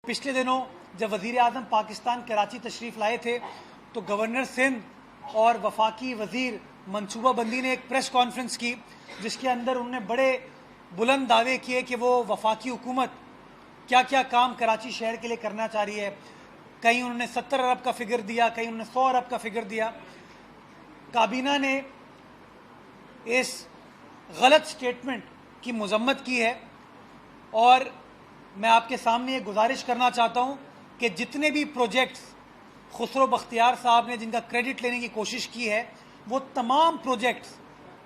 पिछले दिनों जब वज़ीर आज़म पाकिस्तान कराची तशरीफ़ लाए थे तो गवर्नर सिंध और वफाकी वज़ीर मनसूबाबंदी ने एक प्रेस कॉन्फ्रेंस की जिसके अंदर उन्होंने बड़े बुलंद दावे किए कि वो वफाकी हुकूमत क्या क्या काम कराची शहर के लिए करना चाह रही है। कहीं उन्होंने 70 अरब का फिगर दिया, कहीं उन्होंने 100 अरब का फिगर दिया। काबीना ने इस गलत स्टेटमेंट की मजम्मत की है और मैं आपके सामने ये गुजारिश करना चाहता हूँ कि जितने भी प्रोजेक्ट्स खुसरो बख्तियार साहब ने जिनका क्रेडिट लेने की कोशिश की है, वो तमाम प्रोजेक्ट्स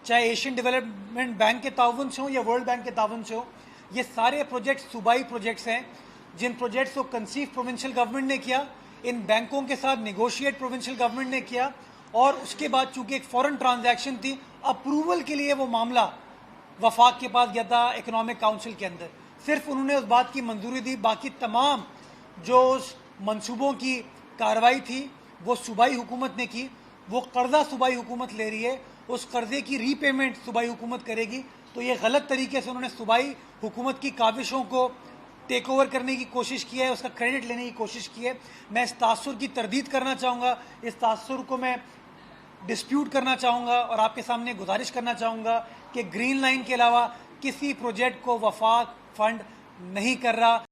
चाहे एशियन डेवलपमेंट बैंक के ताउन से हो या वर्ल्ड बैंक के ताउन से हो, ये सारे प्रोजेक्ट्स सूबाई प्रोजेक्ट्स हैं। जिन प्रोजेक्ट्स को कंसीव प्रोविंशियल गवर्नमेंट ने किया, इन बैंकों के साथ निगोशिएट प्रोविंशियल गवर्नमेंट ने किया और उसके बाद चूंकि एक फॉरेन ट्रांजैक्शन थी, अप्रूवल के लिए वो मामला वफाक के पास गया था इकोनॉमिक काउंसिल के अंदर। सिर्फ उन्होंने उस बात की मंजूरी दी, बाकी तमाम जो उस मंसूबों की कार्रवाई थी वो सूबाई हुकूमत ने की। वो कर्जा सूबाई हुकूमत ले रही है, उस कर्जे की रीपेमेंट सूबाई हुकूमत करेगी। तो ये गलत तरीके से उन्होंने सूबाई हुकूमत की काविशों को टेक ओवर करने की कोशिश की है, उसका क्रेडिट लेने की कोशिश की है। मैं इस तासुर की तरदीद करना चाहूँगा, इस तासुर को मैं डिस्प्यूट करना चाहूँगा और आपके सामने गुजारिश करना चाहूँगा कि ग्रीन लाइन के अलावा किसी प्रोजेक्ट को वफाक फंड नहीं कर रहा।